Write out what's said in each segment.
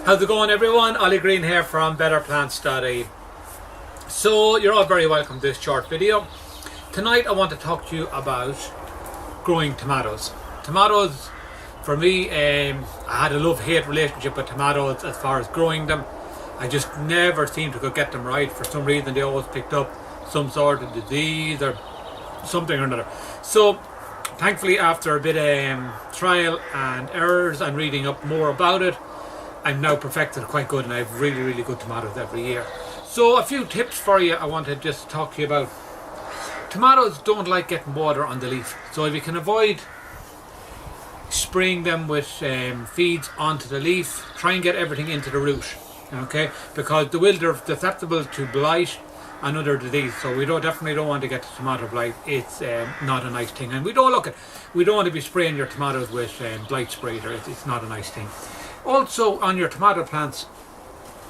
How's it going, everyone? Ollie Green here from betterplants.ie. So you're all very welcome to this short video. Tonight I want to talk to you about growing tomatoes. Tomatoes, for me, I had a love-hate relationship with tomatoes as far as growing them. I just never seemed to get them right. For some reason they always picked up some sort of disease or something or another. So thankfully, after a bit of trial and errors and reading up more about it, I'm now perfected quite good, and I have really good tomatoes every year. So a few tips for you I want to just talk to you about. Tomatoes don't like getting water on the leaf, so if you can avoid spraying them with feeds onto the leaf, try and get everything into the root, okay? Because they're susceptible to blight and other disease, so we definitely don't want to get the tomato blight. It's not a nice thing, and we don't want to be spraying your tomatoes with blight spray. It's not a nice thing. Also, on your tomato plants,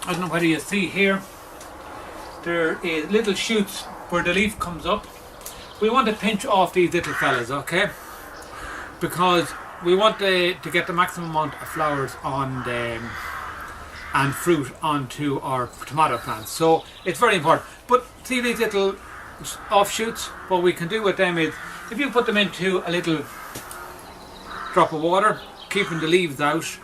I don't know whether you see here, there is little shoots where the leaf comes up. We want to pinch off these little fellas, okay? Because we want to get the maximum amount of flowers on and fruit onto our tomato plants. So it's very important. But see these little offshoots? What we can do with them is, if you put them into a little drop of water, keeping the leaves out,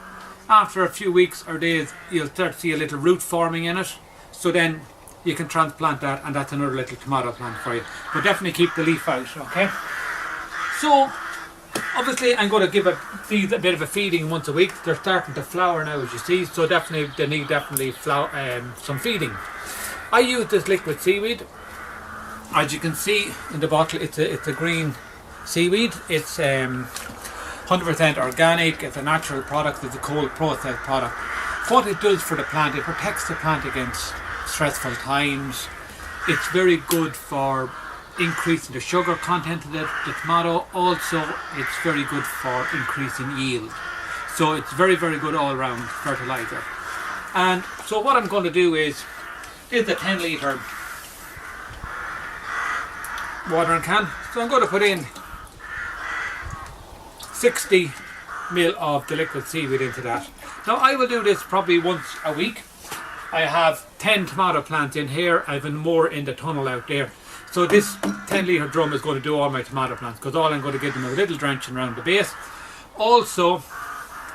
after a few weeks or days you'll start to see a little root forming in it. So then you can transplant that, and that's another little tomato plant for you. But definitely keep the leaf out, okay? So obviously I'm going to give these a bit of a feeding once a week. They're starting to flower now, as you see, so definitely they need some feeding. I use this liquid seaweed. As you can see in the bottle, it's a green seaweed. It's 100% organic. It's a natural product. It's a cold processed product. What it does for the plant, it protects the plant against stressful times. It's very good for increasing the sugar content of the tomato. Also, it's very good for increasing yield. So it's very good all round fertilizer. And so what I'm going to do is a 10 litre watering can. So I'm going to put in 60 ml of the liquid seaweed into that. Now I will do this probably once a week. I have 10 tomato plants in here. I have more in the tunnel out there. So this 10 litre drum is going to do all my tomato plants, because all I'm going to give them a little drenching around the base. Also,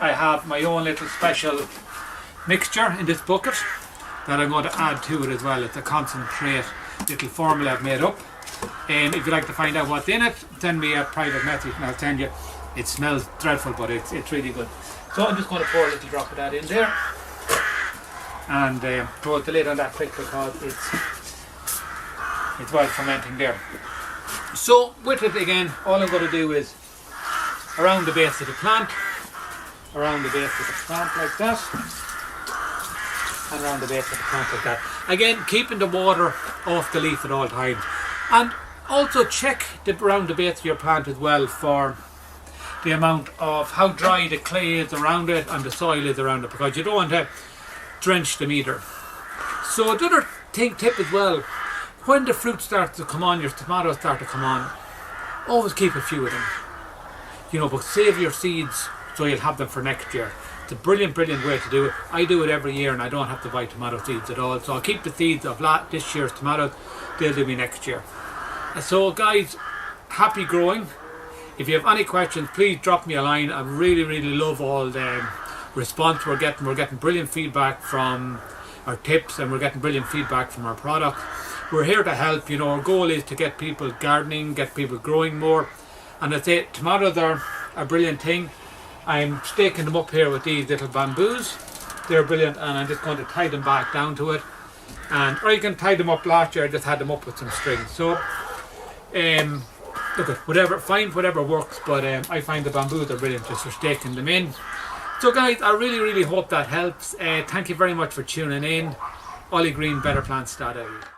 I have my own little special mixture in this bucket that I'm going to add to it as well. It's a concentrate little formula I've made up. And if you'd like to find out what's in it, send me a private message and I'll send you. It smells dreadful, but it's really good. So I'm just going to pour a little drop of that in there, and throw the lid on that quick, because it's well fermenting there. So with it again, all I'm going to do is around the base of the plant, like that, and around the base of the plant like that. Again, keeping the water off the leaf at all times. And also check around the base of your plant as well for the amount of how dry the clay is around it and the soil is around it, because you don't want to drench them either. So the other tip as well, when the fruit starts to come on, your tomatoes start to come on, always keep a few of them. But save your seeds so you'll have them for next year. It's a brilliant way to do it. I do it every year and I don't have to buy tomato seeds at all. So I'll keep the seeds of this year's tomatoes. They'll do me next year. So guys, happy growing. If you have any questions, please drop me a line. I really love all the response we're getting. We're getting brilliant feedback from our tips, and we're getting brilliant feedback from our product. We're here to help. Our goal is to get people gardening, get people growing more. And I say tomatoes are a brilliant thing. I'm staking them up here with these little bamboos. They're brilliant, and I'm just going to tie them back down to it. Or you can tie them up. Last year I just had them up with some string. So look, find whatever works, but I find the bamboos are brilliant just for staking them in. So guys, I really hope that helps. Thank you very much for tuning in. Ollie Green, betterplants.ie.